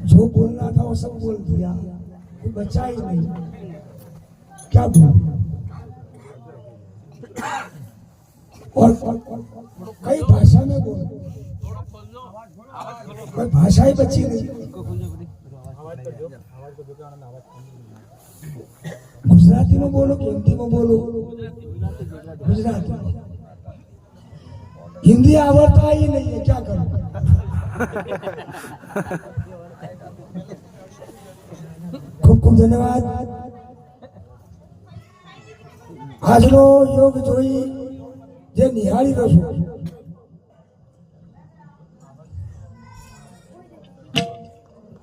जो बोलना था वो सब बोल दिया, कोई बचा ही नहीं। क्या बोल और कई भाषा में बोल, कोई भाषा ही बची नहीं। गुजराती में बोलो कि हिंदी में बोलो? गुजराती में। हिंदी आवड़ता ही नहीं है, क्या करूं? खूब खूब धन्यवाद। આજનો યોગ જોઈ જે નિહાળી રહ્યો છું,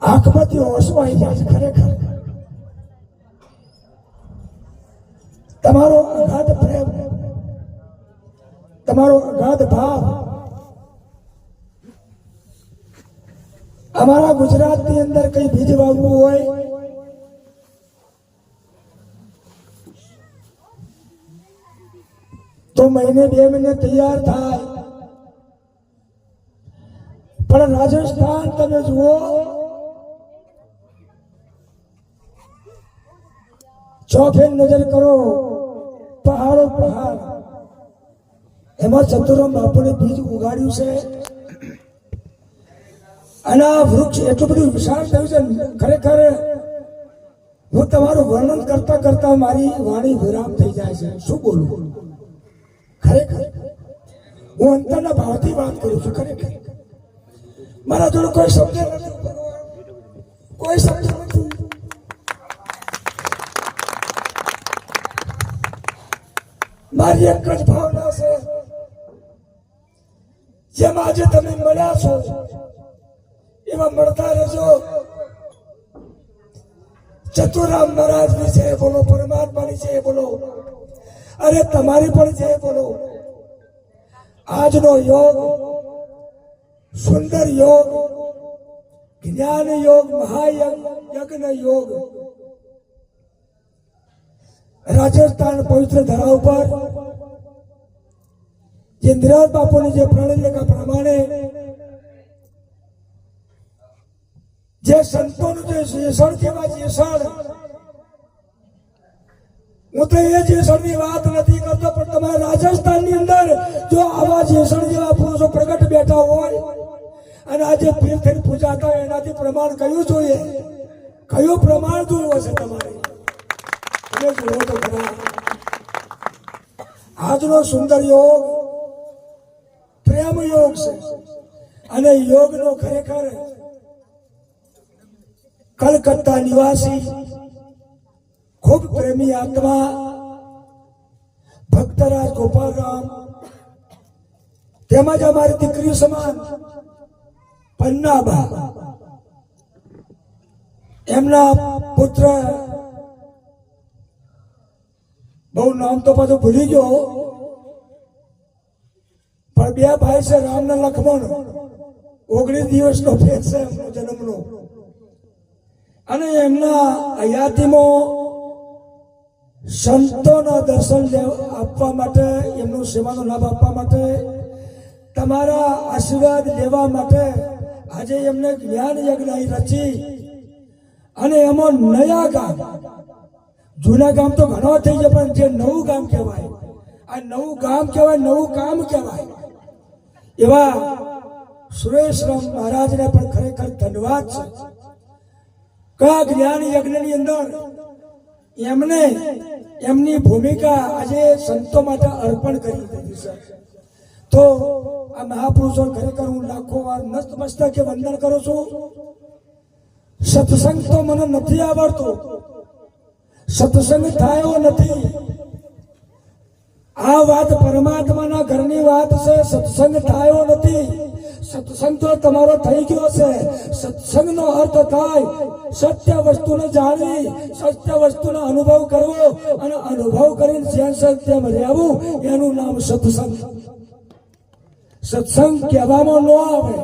આંખમાંથી ઓસમાં આવી જાય છે ખરેખર। તમારો અગાધ પ્રેમ, તમારો અગાધ ભાવ અમારા ગુજરાતની અંદર કઈ બીજ વાવવું હોય तो महीने 2 महीने तैयार था, पर राजस्थान तमे जुओ चौथे नजर करो, पहाड़ो पहाड़, एमा चतुरम बापू ने बीज उगाड़્યું છે અને આ વૃક્ષ એટલું બધું વિશાળ થયું છે ખરેખર હું તમારું વર્ણન કરતા કરતા મારી વાણી વિરામ થઈ જાય છે। શું બોલું? ખરેખર હું અંતરના ભાવથી વાત કરું છું। ખરેખર મારા જોડે કોઈ શબ્દ નથી, કોઈ શબ્દ નથી। મારી એક જ ભાવના છે, જેમ આજે તમે મળ્યા છો એમાં મળતા રહેજો। ચતુરામ મહારાજ ની છે બોલો, પરમાત્માની છે બોલો, अरे તમારી પણ છે બોલો। આજનો યોગ સુંદર યોગ, જ્ઞાન યોગ, મહાયજ્ઞ યોગ રાજસ્થાન પવિત્ર ધરા ઉપર ઇન્દ્રનાથ બાપુની જે પ્રણલિકા પ્રમાણે જે સંતોનું જે શેષણ કહેવાય, શેષણ, હું તો એ જેસણની વાત નથી કરતો, પણ તમારા રાજસ્થાનની અંદર જો આવા જેસણ જેવા પુરુષો પ્રગટ બેઠા હોય અને આજે તીર્થની પૂજા થાય, એનાથી પ્રમાણ કયું જોઈએ? કયું પ્રમાણ જોયું હશે તમારે? તમે જુઓ તો ખરા। આજનો સુંદર યોગ પ્રેમ યોગ છે અને યોગનો ખરેખર કલકત્તા નિવાસી खूब प्रेमी आत्मा भक्तराज गोपाल राम तेमज हमारी दीकरी समान पन्नाबा एमना पुत्र बहु नाम तो पाछो भूली गयो, पर बे भाई से राम ने लक्ष्मण 19 दिवस नो फेर छे एमनो जन्मनो અને એમના હયાતીમાં સંતોના દર્શન આપવા માટે, એમનું સેવાનો લાભ આપવા માટે, તમારા આશીર્વાદ લેવા માટે આજે એમને જ્ઞાન યજ્ઞ રચી અને એમાં નયા ગામ, જૂના ગામ તો ઘણો થઈ ગયા પણ જે નવું ગામ કહેવાય, આ નવું ગામ કહેવાય, નવું કામ કહેવાય એવા સુરેશરામ મહારાજને પણ ખરેખર ધન્યવાદ છે। કા જ્ઞાન યજ્ઞની અંદર એમને એમની ભૂમિકા આજે સંતો માટે અર્પણ કરી દીધી છે। તો આ મહાપુરુષો ખરેખર હું લાખો વાર નતમસ્તકે વંદન કરું છું। સત્સંગ તો મને નથી આવડતો, સત્સંગ થયો નથી। આ વાત પરમાત્માના ઘરની વાત છે, સત્સંગ થયો નથી। સત્સંગ તો તમારો થઈ ગયો છે। સત્સંગનો અર્થ થાય સત્ય વસ્તુને જાણવી, સત્ય વસ્તુનો અનુભવ કરવો અને અનુભવ કરીને જેમ સત્યમ રહેવું, એનું નામ સત્સંગ। સત્સંગ કહેવામાં ન આવે,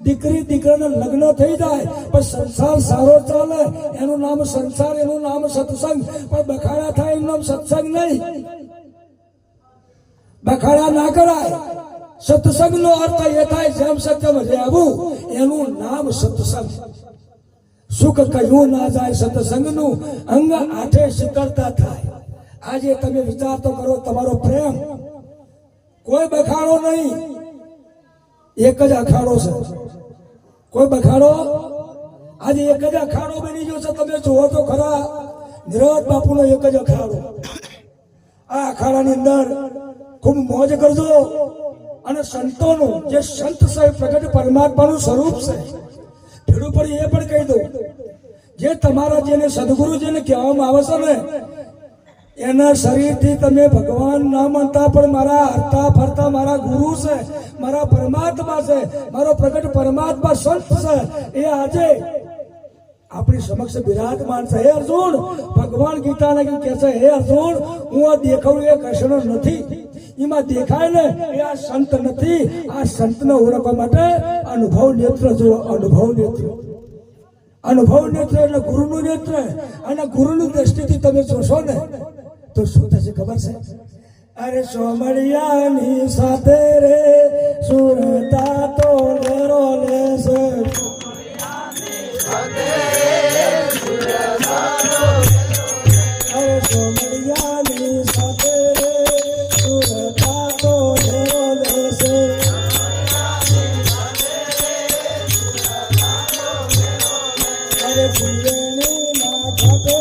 દીકરી દીકરાના લગ્ન થઈ જાય પણ સંસાર સારો ચાલે એનું નામ સંસાર, એનું નામ સત્સંગ। પણ બખાડા થાય એનું નામ સત્સંગ નહીં, બખાડા ના કરાય। સત્સંગનો અર્થ એ થાય જેમ સત્યમ રહેવું, એનું નામ સત્સંગ। સુખ કહ્યું ના જાય સત્સંગનું અંગ આઠે શીકરતા થાય. આજે તમે વિચાર તો કરો, તમારો પ્રેમ કોઈ બખાડો નહીં, એક જ અખાડો છે. કોઈ બખાડો આજે એક જ અખાડો બની ગયો છે. તમે જુઓ તો ખરા, નિરજ બાપુનો એક જ અખાડો. આ અખાડાની અંદર ખૂબ મોજ કરજો. અને સંતોનું જે સંત છે પ્રગટ પરમાત્માનું સ્વરૂપ છે. ભેડું પડી એ પણ કહી દઉં, જે તમારા જેને સદગુરુ જેને કહેવામાં આવે છે ને, એના શરીરથી તમે ભગવાન ના માનતા, પણ મારા હરતા ફરતા મારા ગુરુ છે, મારા પરમાત્મા છે, મારો પ્રગટ પરમાત્મા સંત છે, એ આજે આપણી સમક્ષ બિરાજમાન છે. હે અર્જુન, ભગવાન ગીતાને કહે છે, હે અર્જુન, હું આ દેખાવું એ કૃષ્ણ નથી, એમાં દેખાય ને એ આ સંત નથી. આ સંતને ઓળખવા માટે અનુભવ નેત્ર જુઓ. અનુભવ નેત્ર, અનુભવ નેત્ર એટલે ગુરુનું નેત્ર. અને ગુરુની દ્રષ્ટિથી તમે જોશો ને તો શું થશે ખબર છે? અરે સોમળિયાની સાથે રે સુરતા તો લેરો લેશે. અરે સોમળિયાની સાથે રે સુરતા તો લેરો લેશે. અરે પીરની ના ખાતે